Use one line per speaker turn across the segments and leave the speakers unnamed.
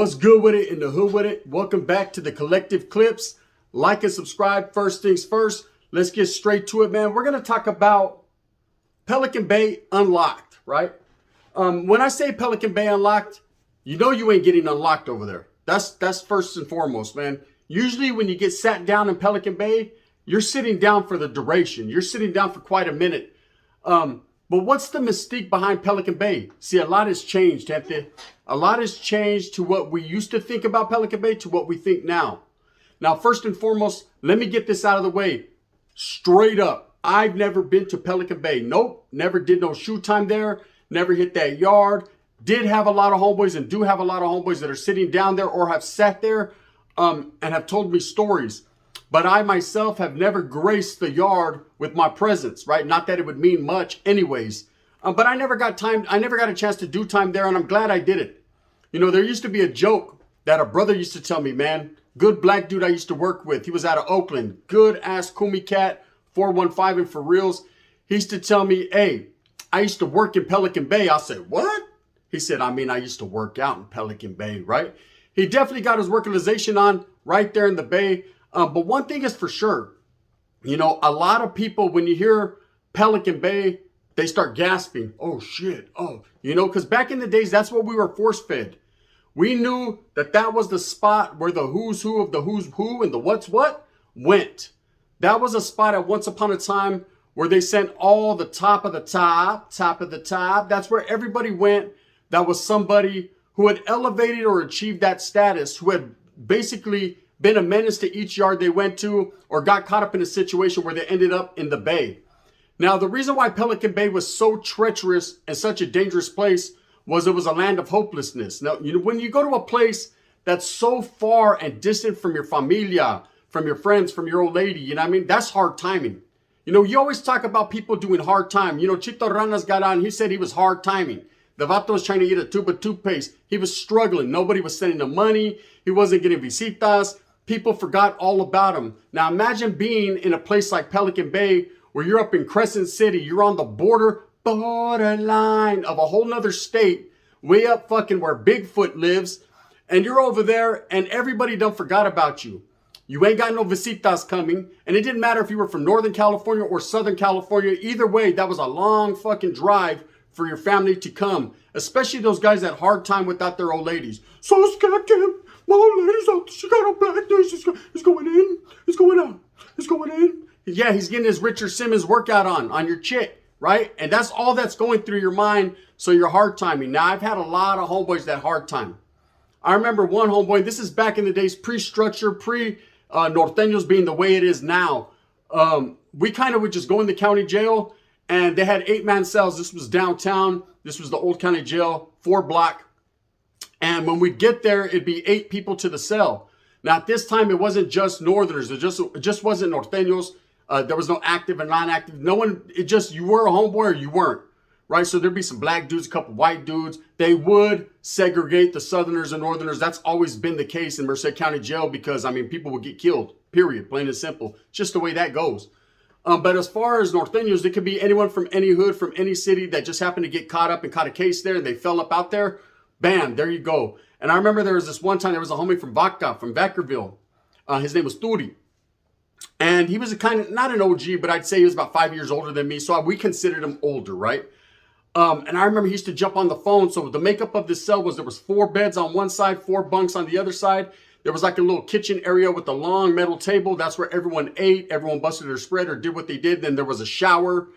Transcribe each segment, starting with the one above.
What's good with it in the hood with it? Welcome back to the Collective Clips. Like and subscribe. First things first. Let's get straight to it, man. We're going to talk about Pelican Bay unlocked, right? When I say Pelican Bay unlocked, you know you ain't getting unlocked over there. That's first and foremost, man. Usually when you get sat down in Pelican Bay, you're sitting down for the duration. You're sitting down for quite a minute. But what's the mystique behind Pelican Bay? See, a lot has changed, haven't they? A lot has changed to what we used to think about Pelican Bay to what we think now. Now, first and foremost, let me get this out of the way. Straight up, I've never been to Pelican Bay. Nope, never did no shoe time there. Never hit that yard. Did have a lot of homeboys and do have a lot of homeboys that are sitting down there or have sat there and have told me stories. But I myself have never graced the yard with my presence, right? Not that it would mean much anyways. But I never got time. I never got a chance to do time there, and I'm glad I did it. You know, there used to be a joke that a brother used to tell me, man. Good black dude I used to work with. He was out of Oakland. Good ass Kumi Cat, 415 and for reals. He used to tell me, hey, I used to work in Pelican Bay. I said, what? He said, I used to work out in Pelican Bay, right? He definitely got his workalization on right there in the Bay. But one thing is for sure, you know, a lot of people, when you hear Pelican Bay, they start gasping. Oh, shit. Oh, you know, because back in the days, that's what we were force fed. We knew that that was the spot where the who's who of the who's who and the what's what went. That was a spot at once upon a time where they sent all the top of the top. That's where everybody went. That was somebody who had elevated or achieved that status, who had basically been a menace to each yard they went to or got caught up in a situation where they ended up in the Bay. Now, the reason why Pelican Bay was so treacherous and such a dangerous place was it was a land of hopelessness. Now, you know, when you go to a place that's so far and distant from your familia, from your friends, from your old lady, you know what I mean? That's hard timing. You know, you always talk about people doing hard time. You know, Chito Ranas got on, he said he was hard timing. The vato was trying to eat a tube of toothpaste. He was struggling. Nobody was sending him money. He wasn't getting visitas. People forgot all about him. Now imagine being in a place like Pelican Bay where you're up in Crescent City. You're on the borderline of a whole nother state, way up fucking where Bigfoot lives. And you're over there and everybody done forgot about you. You ain't got no visitas coming. And it didn't matter if you were from Northern California or Southern California. Either way, that was a long fucking drive for your family to come. Especially those guys that hard time without their old ladies. So scared, Kim. My old lady's out. She got a black dude. It's going in. It's going out. It's going in. Yeah, he's getting his Richard Simmons workout on your chick, right? And that's all that's going through your mind. So you're hard timing. Now, I've had a lot of homeboys that hard time. I remember one homeboy, this is back in the days, pre-structure, pre-Norteños being the way it is now. We kind of would just go in the county jail and they had 8-man cells. This was downtown. This was the old county jail, 4-block. And when we'd get there, it'd be 8 people to the cell. Now, at this time, it wasn't just Northerners. It just wasn't Norteños. There was no active and non-active. No one, you were a homeboy or you weren't, right? So there'd be some black dudes, a couple white dudes. They would segregate the Southerners and Northerners. That's always been the case in Merced County Jail because, I mean, people would get killed, period, plain and simple. Just the way that goes. But as far as Norteños, it could be anyone from any hood, from any city that just happened to get caught up and caught a case there and they fell up out there. Bam, there you go. And I remember there was this one time, there was a homie from Vaca, from Vacaville. His name was Turi. And he was a kind of, not an OG, but I'd say he was about 5 years older than me. So we considered him older, right? And I remember he used to jump on the phone. So the makeup of this cell was there was 4 beds on one side, 4 bunks on the other side. There was like a little kitchen area with a long metal table. That's where everyone ate. Everyone busted their spread or did what they did. Then there was a shower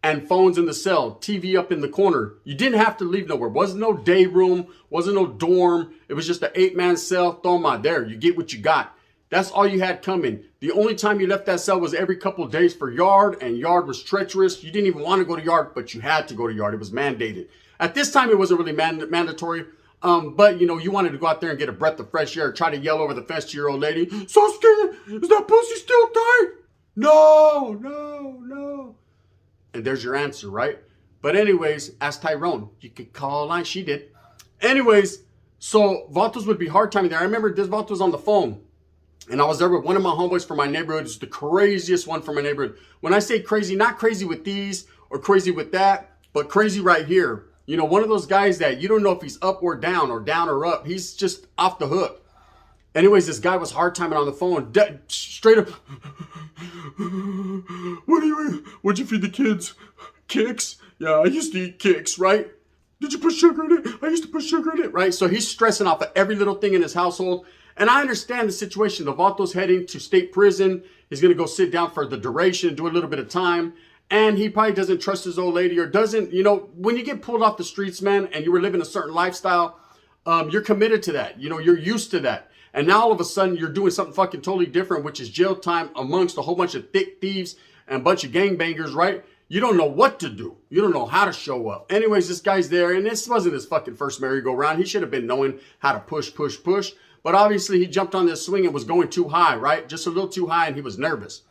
and phones in the cell, TV up in the corner. You didn't have to leave nowhere. Wasn't no day room, wasn't no dorm. It was just an 8-man cell. Toma, there, you get what you got. That's all you had coming. The only time you left that cell was every couple of days for yard, and yard was treacherous. You didn't even want to go to yard, but you had to go to yard. It was mandated. At this time, it wasn't really mandatory, but you know, you wanted to go out there and get a breath of fresh air, try to yell over the fence to your old lady. So scared, is that pussy still tight? No. And there's your answer, right? But anyways, ask Tyrone. You could call a line. She did. Anyways, so Vatos would be hard timing there. I remember this Vato was on the phone. And I was there with one of my homeboys from my neighborhood. It's the craziest one from my neighborhood. When I say crazy, not crazy with these or crazy with that, but crazy right here. You know, one of those guys that you don't know if he's up or down or up. He's just off the hook. Anyways, this guy was hard timing on the phone. Straight up. What'd you feed the kids? Kicks? Yeah, I used to eat kicks, right? Did you put sugar in it? I used to put sugar in it, right? So he's stressing off of every little thing in his household. And I understand the situation. The Vato's heading to state prison. He's going to go sit down for the duration, do a little bit of time. And he probably doesn't trust his old lady or doesn't, you know, when you get pulled off the streets, man, and you were living a certain lifestyle, you're committed to that. You know, you're used to that. And now all of a sudden you're doing something fucking totally different, which is jail time amongst a whole bunch of thick thieves and a bunch of gangbangers, right? You don't know what to do. You don't know how to show up. Anyways, this guy's there, and this wasn't his fucking first merry-go-round. He should have been knowing how to push. But obviously he jumped on this swing and was going too high, right? Just a little too high, and he was nervous.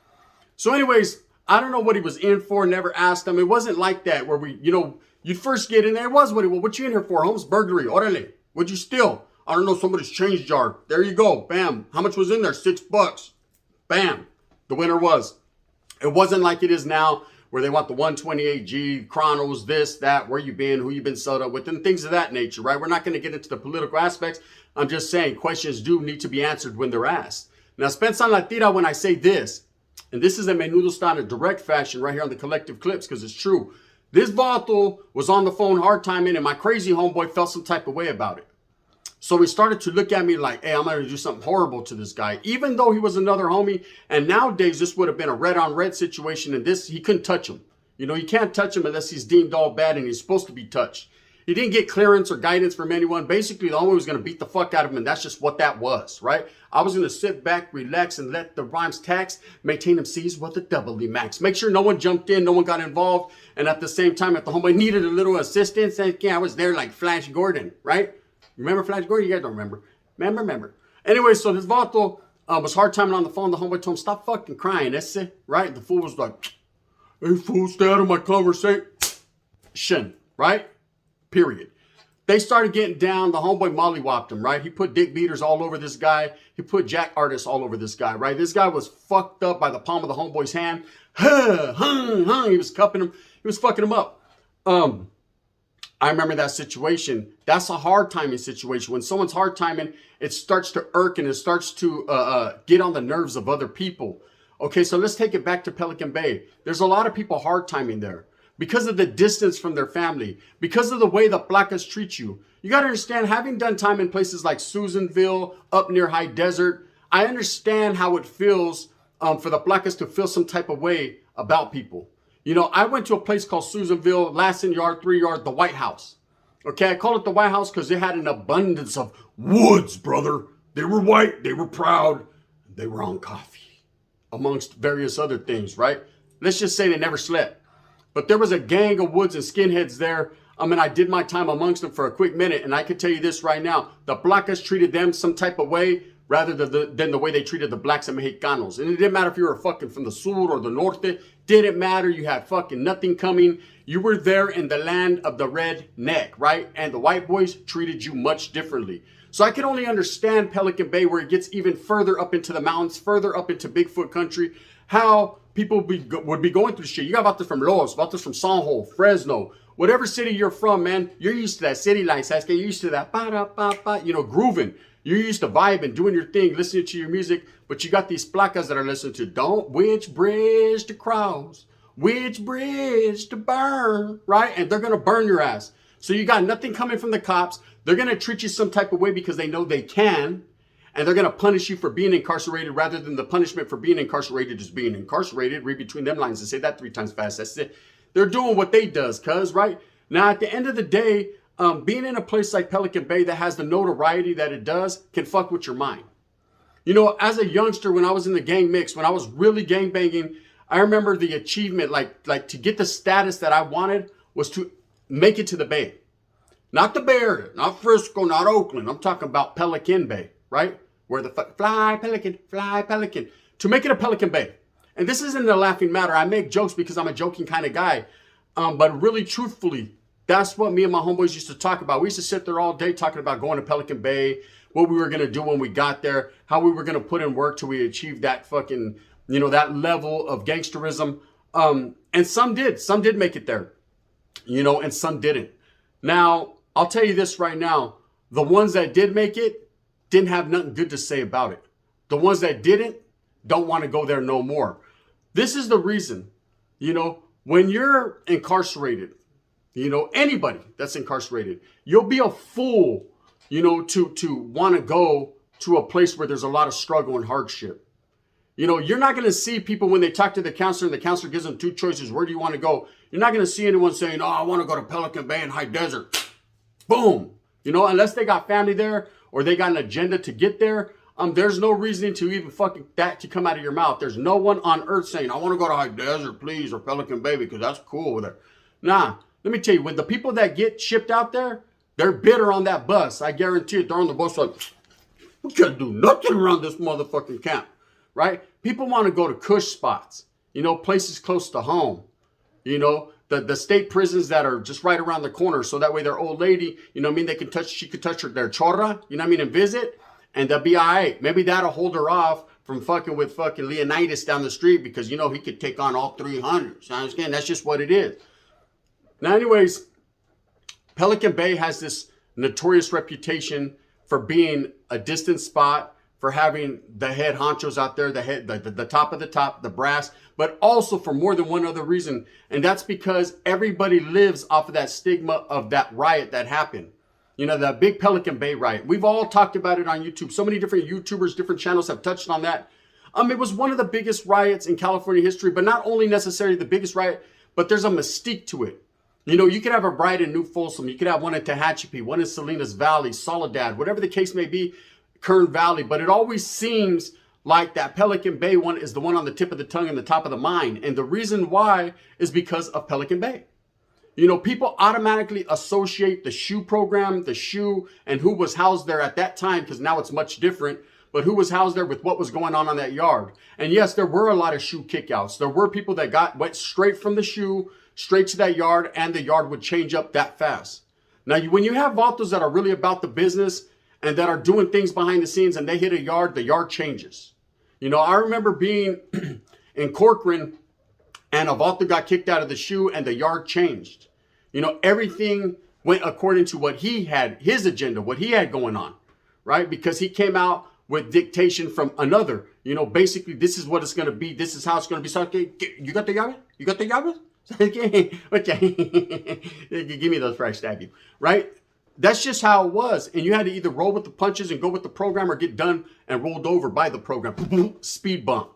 So anyways, I don't know what he was in for, never asked him. It wasn't like that where we, you know, you'd first get in there. It was what you in here for? Holmes, burglary, orale. What'd you steal? I don't know, somebody's change jar. There you go. Bam. How much was in there? $6. Bam. The winner was. It wasn't like it is now where they want the 128G, chronos, this, that, where you been, who you been sold up with, and things of that nature, right? We're not going to get into the political aspects. I'm just saying questions do need to be answered when they're asked. Now, Spencer La Tira, when I say this, and this is a menudo style in a direct fashion right here on the Collective Clips because it's true. This Vato was on the phone hard timing, and my crazy homeboy felt some type of way about it. So he started to look at me like, hey, I'm going to do something horrible to this guy, even though he was another homie. And nowadays, this would have been a red-on-red situation, and this, he couldn't touch him. You know, you can't touch him unless he's deemed all bad and he's supposed to be touched. He didn't get clearance or guidance from anyone. Basically, the homie was going to beat the fuck out of him, and that's just what that was, right? I was going to sit back, relax, and let the rhymes tax, maintain them C's with a doubly max. Make sure no one jumped in, no one got involved, and at the same time, if the homeboy needed a little assistance, and yeah, I was there like Flash Gordon, right? Remember Flash Gordon? You guys don't remember. Remember. Anyway, so this Vato was hard timing on the phone. The homeboy told him, stop fucking crying. That's it, right? The fool was like, hey, fool, stay out of my conversation, right? Period. They started getting down. The homeboy mollywopped him, right? He put dick beaters all over this guy. He put jack artists all over this guy, right? This guy was fucked up by the palm of the homeboy's hand. He was cupping him. He was fucking him up. I remember that situation. That's a hard timing situation. When someone's hard timing, it starts to irk and it starts to get on the nerves of other people. Okay, so let's take it back to Pelican Bay. There's a lot of people hard timing there because of the distance from their family, because of the way the placas treat you. You got to understand, having done time in places like Susanville, up near High Desert, I understand how it feels for the placas to feel some type of way about people. You know, I went to a place called Susanville, Lassen Yard, 3 Yard, the White House. Okay, I call it the White House because it had an abundance of woods, brother. They were white, they were proud, they were on coffee, amongst various other things, right? Let's just say they never slept. But there was a gang of woods and skinheads there. I mean, I did my time amongst them for a quick minute, and I can tell you this right now. The placas treated them some type of way rather than the way they treated the blacks and Mexicanos. And it didn't matter if you were fucking from the sur or the norte. Didn't matter. You had fucking nothing coming. You were there in the land of the red neck, right? And the white boys treated you much differently. So I can only understand Pelican Bay, where it gets even further up into the mountains, further up into Bigfoot country, how people would be going through shit. You got about this from Los, about this from Sanjo, Fresno, whatever city you're from, man. You're used to that city life, Sasuke. You're used to that, grooving. You're used to vibing, doing your thing, listening to your music. But you got these placas that are listening to which bridge to cross, which bridge to burn, right? And they're going to burn your ass. So you got nothing coming from the cops. They're going to treat you some type of way because they know they can. And they're going to punish you for being incarcerated rather than the punishment for being incarcerated is being incarcerated. Read between them lines and say that 3 times fast. That's it. They're doing what they does, cuz, right? Now, at the end of the day, being in a place like Pelican Bay that has the notoriety that it does can fuck with your mind. You know, as a youngster, when I was in the gang mix, when I was really gang banging, I remember the achievement, like to get the status that I wanted was to make it to the Bay. Not the Bay Area, not Frisco, not Oakland. I'm talking about Pelican Bay, right? Where the fly Pelican, to make it a Pelican Bay. And this isn't a laughing matter. I make jokes because I'm a joking kind of guy. But really, truthfully, that's what me and my homeboys used to talk about. We used to sit there all day talking about going to Pelican Bay, what we were going to do when we got there, how we were going to put in work till we achieved that fucking, that level of gangsterism. And some did make it there, and some didn't. Now, I'll tell you this right now. The ones that did make it didn't have nothing good to say about it. The ones that didn't don't want to go there no more. This is the reason, when you're incarcerated, anybody that's incarcerated, you'll be a fool, to want to go to a place where there's a lot of struggle and hardship. You're not going to see people when they talk to the counselor and the counselor gives them two choices. Where do you want to go? You're not going to see anyone saying, oh, I want to go to Pelican Bay and high desert. Boom. Unless they got family there or they got an agenda to get there, there's no reason to even fucking that to come out of your mouth. There's no one on earth saying, I want to go to high desert, please, or Pelican Bay because that's cool there. Nah, let me tell you, when the people that get shipped out there, they're bitter on that bus. I guarantee it. They're on the bus like, we can't do nothing around this motherfucking camp. Right? People want to go to cush spots, places close to home, the state prisons that are just right around the corner. So that way their old lady, she could touch their chorra, and visit and they'll be all right. Maybe that'll hold her off from fucking with fucking Leonidas down the street because, he could take on all 300. So I understand that's just what it is. Now, anyways, Pelican Bay has this notorious reputation for being a distant spot, for having the head honchos out there, the top of the top, the brass, but also for more than one other reason. And that's because everybody lives off of that stigma of that riot that happened. The big Pelican Bay riot. We've all talked about it on YouTube. So many different YouTubers, different channels have touched on that. It was one of the biggest riots in California history, but not only necessarily the biggest riot, but there's a mystique to it. You could have a riot in New Folsom. You could have one in Tehachapi, one in Salinas Valley, Soledad, whatever the case may be. Kern Valley, but it always seems like that Pelican Bay one is the one on the tip of the tongue and the top of the mind. And the reason why is because of Pelican Bay. People automatically associate the SHU program, the SHU, and who was housed there at that time, because now it's much different, but who was housed there with what was going on that yard. And yes, there were a lot of SHU kickouts. There were people that went straight from the SHU, straight to that yard, and the yard would change up that fast. Now, when you have vatos that are really about the business, and that are doing things behind the scenes and they hit a yard, the yard changes. I remember being in Corcoran and a vato got kicked out of the SHU and the yard changed. Everything went according to what he had, his agenda, what he had going on, right? Because he came out with dictation from another. Basically, this is what it's going to be. This is how it's going to be. So, okay, you got the llave? You got the llave? Give me those before I stab you, right? That's just how it was. And you had to either roll with the punches and go with the program or get done and rolled over by the program. Speed bump.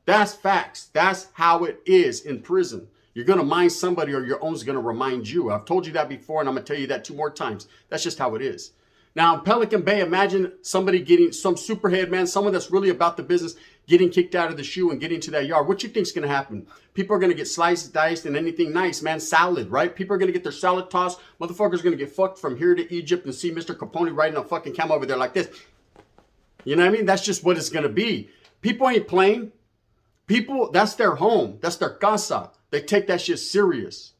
That's facts. That's how it is in prison. You're going to mind somebody or your own's going to remind you. I've told you that before and I'm going to tell you that 2 more times. That's just how it is. Now, in Pelican Bay, imagine somebody getting some superhead, man, someone that's really about the business, getting kicked out of the SHU and getting to that yard. What you think's going to happen? People are going to get sliced, diced, and anything nice, man. Salad, right? People are going to get their salad tossed. Motherfuckers going to get fucked from here to Egypt and see Mr. Capone riding a fucking camel over there like this. You know what I mean? That's just what it's going to be. People ain't playing. People, that's their home. That's their casa. They take that shit serious.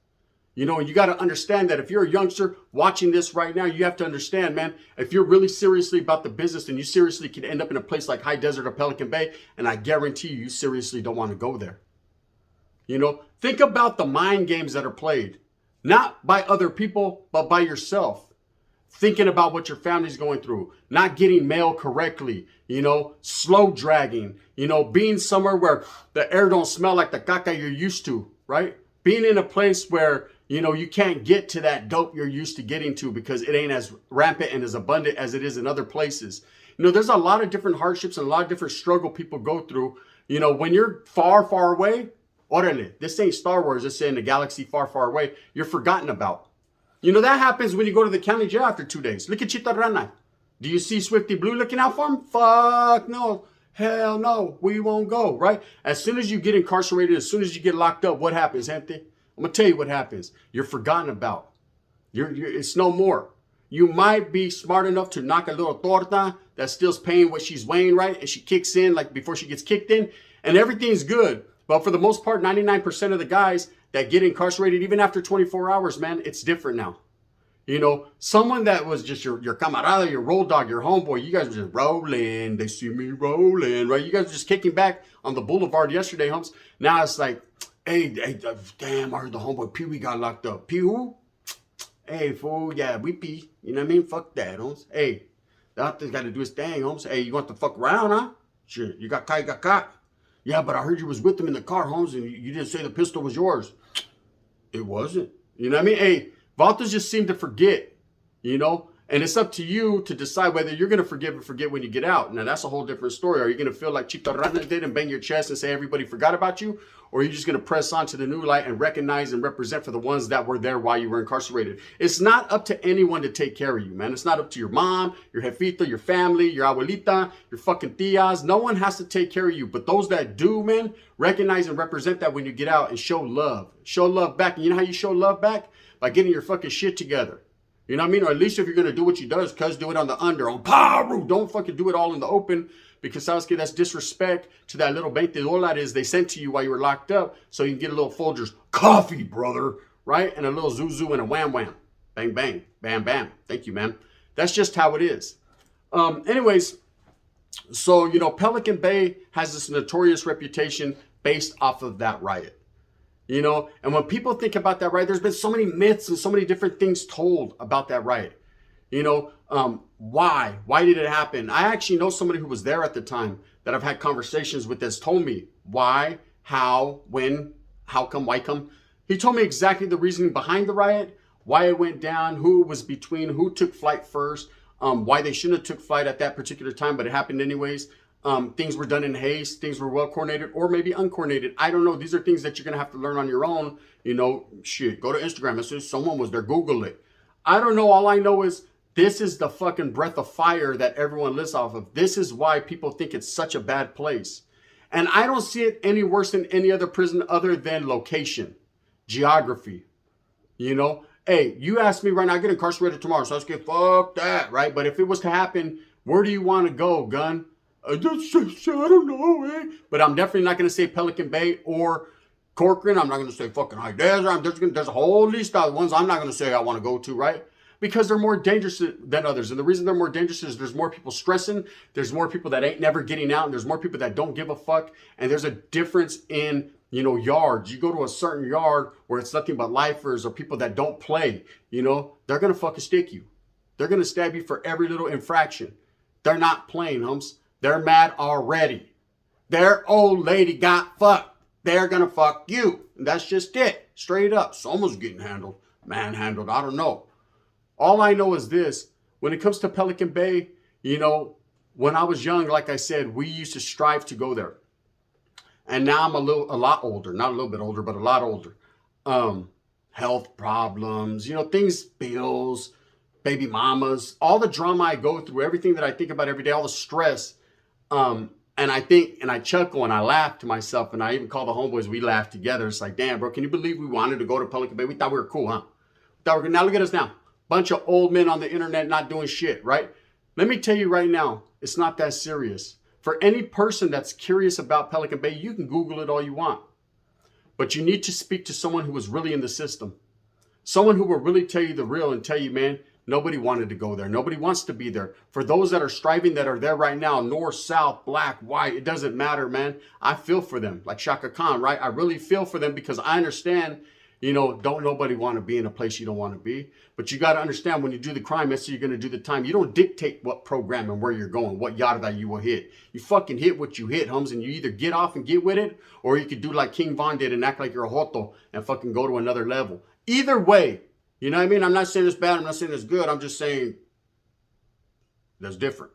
You got to understand that if you're a youngster watching this right now, you have to understand, man, if you're really seriously about the business, then you seriously can end up in a place like High Desert or Pelican Bay. And I guarantee you seriously don't want to go there. Think about the mind games that are played, not by other people, but by yourself. Thinking about what your family's going through, not getting mail correctly, slow dragging, being somewhere where the air don't smell like the caca you're used to, right? Being in a place where you can't get to that dope you're used to getting to because it ain't as rampant and as abundant as it is in other places. There's a lot of different hardships and a lot of different struggle people go through. When you're far, far away, orale, this ain't Star Wars, this ain't a galaxy far, far away, you're forgotten about. That happens when you go to the county jail after 2 days. Look at Chita Rana. Do you see Swifty Blue looking out for him? Fuck no. Hell no. We won't go, right? As soon as you get incarcerated, as soon as you get locked up, what happens, gente? I'm going to tell you what happens. You're forgotten about. It's no more. You might be smart enough to knock a little torta that still's paying what she's weighing, right? And she kicks in like before she gets kicked in and everything's good. But for the most part, 99% of the guys that get incarcerated, even after 24 hours, man, it's different now. Someone that was just your camarada, your road dog, your homeboy, you guys were just rolling. They see me rolling, right? You guys were just kicking back on the boulevard yesterday, homes. Now it's like, hey, damn, I heard the homeboy Pee Wee got locked up. Pee who? Hey, fool, yeah, we pee. You know what I mean? Fuck that, homes. Hey, the hunter's got to do his thing, homes. Hey, you want to fuck around, huh? Sure, you got caught, you got caught. Yeah, but I heard you was with him in the car, Holmes, and you didn't say the pistol was yours. It wasn't. You know what I mean? Hey, Valtas just seem to forget, you know? And it's up to you to decide whether you're going to forgive or forget when you get out. Now, that's a whole different story. Are you going to feel like Chito Rana did and bang your chest and say everybody forgot about you? Or are you just going to press on to the new light and recognize and represent for the ones that were there while you were incarcerated? It's not up to anyone to take care of you, man. It's not up to your mom, your jefita, your family, your abuelita, your fucking tias. No one has to take care of you. But those that do, man, recognize and represent that when you get out and show love. Show love back. And you know how you show love back? By getting your fucking shit together. You know what I mean? Or at least if you're going to do what you does, cuz do it on the under, on paru. Don't fucking do it all in the open, because sabes que that's disrespect to that little $20 they sent to you while you were locked up, so you can get a little Folgers coffee, brother, right? And a little zuzu and a wham wham. Bang, bang, bam, bam. Thank you, man. That's just how it is. Anyways, so, you know, Pelican Bay has this notorious reputation based off of that riot. You know, and when people think about that riot, there's been so many myths and so many different things told about that riot. You know, why? Why did it happen? I actually know somebody who was there at the time that I've had conversations with that's told me why, how, when, how come, why come. He told me exactly the reasoning behind the riot, why it went down, who it was between, who took flight first, why they shouldn't have took flight at that particular time, but it happened anyways. Things were done in haste, things were well coordinated or maybe uncoordinated. I don't know. These are things that you're going to have to learn on your own. You know, shit, go to Instagram and say someone was there, Google it. I don't know. All I know is this is the fucking breath of fire that everyone lives off of. This is why people think it's such a bad place. And I don't see it any worse than any other prison other than location, geography. You know, hey, you ask me right now, I get incarcerated tomorrow, so let's get fuck that, right? But if it was to happen, where do you want to go, gun? I don't know, eh? But I'm definitely not going to say Pelican Bay or Corcoran. I'm not going to say fucking High Desert. There's a whole list of ones I'm not going to say I want to go to, right? Because they're more dangerous than others. And the reason they're more dangerous is there's more people stressing. There's more people that ain't never getting out. And there's more people that don't give a fuck. And there's a difference in, you know, yards. You go to a certain yard where it's nothing but lifers or people that don't play, you know, they're going to fucking stick you. They're going to stab you for every little infraction. They're not playing, humps. They're mad already. Their old lady got fucked. They're going to fuck you. And that's just it. Straight up. Someone's getting handled. Manhandled. I don't know. All I know is this. When it comes to Pelican Bay, you know, when I was young, like I said, we used to strive to go there. And now I'm a lot older. Not a little bit older, but a lot older. Health problems, you know, things, bills, baby mamas, all the drama I go through, everything that I think about every day, all the stress. And I think, and I chuckle and I laugh to myself, and I even call the homeboys, we laugh together. It's like, damn, bro, can you believe we wanted to go to Pelican Bay? We thought we were cool, huh? Now look at us now. Bunch of old men on the internet not doing shit, right? Let me tell you right now, it's not that serious. For any person that's curious about Pelican Bay, you can Google it all you want. But you need to speak to someone who was really in the system. Someone who will really tell you the real and tell you, man, nobody wanted to go there. Nobody wants to be there. For those that are striving, that are there right now, north, south, black, white, it doesn't matter, man. I feel for them, like Shaka Khan, right? I really feel for them because I understand, you know, don't nobody want to be in a place you don't want to be. But you got to understand, when you do the crime, that's you're going to do the time. You don't dictate what program and where you're going, what yada that you will hit. You fucking hit what you hit, Hums, and you either get off and get with it, or you could do like King Von did and act like you're a hoto and fucking go to another level. Either way, you know what I mean? I'm not saying it's bad. I'm not saying it's good. I'm just saying that's different.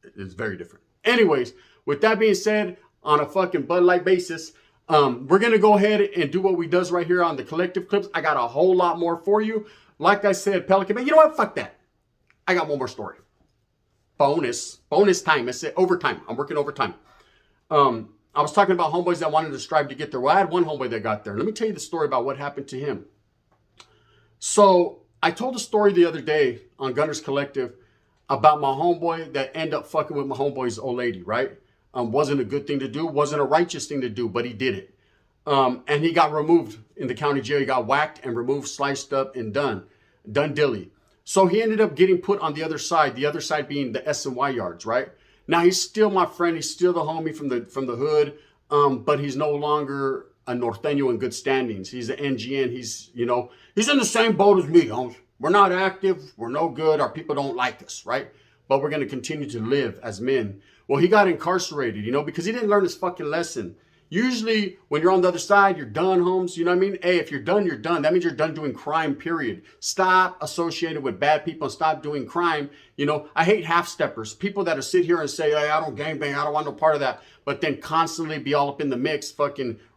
It's very different. Anyways, with that being said, on a fucking Bud Light basis, we're going to go ahead and do what we does right here on the Collective Clips. I got a whole lot more for you. Like I said, Pelican Bay, you know what? Fuck that. I got one more story. Bonus time. I said overtime. I'm working overtime. I was talking about homeboys that wanted to strive to get there. Well, I had one homeboy that got there. Let me tell you the story about what happened to him. So I told a story the other day on Gunners Collective about my homeboy that ended up fucking with my homeboy's old lady, right? Wasn't a good thing to do, wasn't a righteous thing to do, but he did it. And he got removed in the county jail. He got whacked and removed, sliced up, and done dilly. So he ended up getting put on the other side being the S&Y yards, right? Now he's still my friend. He's still the homie from the hood, but he's no longer a Norteño in good standings. He's an NGN. He's, you know, he's in the same boat as me, homes. We're not active. We're no good. Our people don't like us, right? But we're going to continue to live as men. Well, he got incarcerated, you know, because he didn't learn his fucking lesson. Usually when you're on the other side, you're done, Holmes. You know what I mean? Hey, if you're done, you're done. That means you're done doing crime, period. Stop associating with bad people and stop doing crime. You know, I hate half-steppers. People that sit here and say, hey, I don't gangbang. I don't want no part of that. But then constantly be all up in the mix,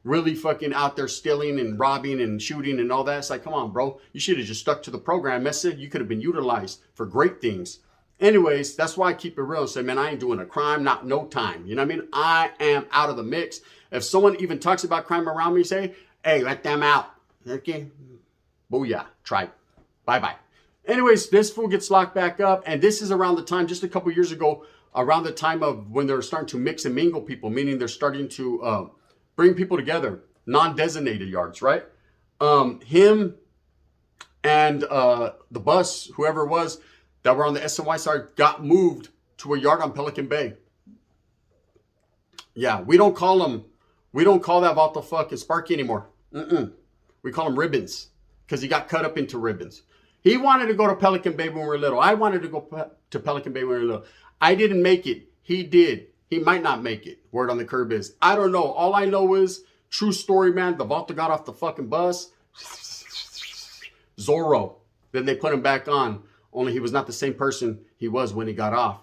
really out there stealing and robbing and shooting and all that. It's like, come on, bro. You should have just stuck to the program. Message. You could have been utilized for great things. Anyways, that's why I keep it real and say, man, I ain't doing a crime, not no time. You know what I mean? I am out of the mix. If someone even talks about crime around me, say, hey, let them out. Okay? Booyah. Tribe. Bye-bye. Anyways, this fool gets locked back up. And this is around the time, just a couple years ago, around the time of when they're starting to mix and mingle people, meaning they're starting to bring people together, non-designated yards, right? Him and the bus, whoever it was, that were on the SNY side, got moved to a yard on Pelican Bay. Yeah, we don't call that Vato fucking Sparky anymore. We call him Ribbons because he got cut up into ribbons. He wanted to go to Pelican Bay when we were little. I wanted to go to Pelican Bay when we were little. I didn't make it. He did. He might not make it. Word on the curb is, I don't know. All I know is, true story, man, the Vato got off the fucking bus. Zorro. Then they put him back on. Only he was not the same person he was when he got off.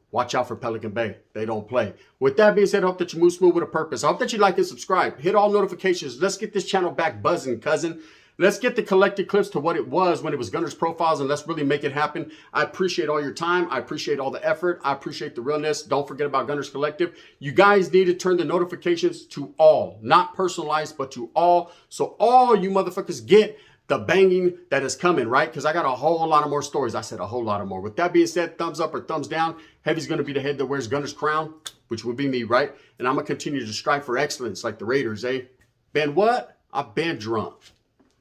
Watch out for Pelican Bay. They don't play. With that being said, I hope that you move smooth with a purpose. I hope that you like and subscribe. Hit all notifications. Let's get this channel back buzzing, cousin. Let's get the collected clips to what it was when it was Gunner's Profiles, and let's really make it happen. I appreciate all your time. I appreciate all the effort. I appreciate the realness. Don't forget about Gunner's Collective. You guys need to turn the notifications to all. Not personalized, but to all. So all you motherfuckers get the banging that is coming, right? Because I got a whole lot of more stories. I said a whole lot of more. With that being said, thumbs up or thumbs down. Heavy's going to be the head that wears Gunner's crown, which would be me, right? And I'm going to continue to strive for excellence like the Raiders, eh? Been what? I've been drunk.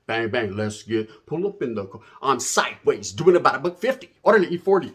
Bang, bang, let's pull up in the car. I'm sideways, doing about $1.50. Order an E40.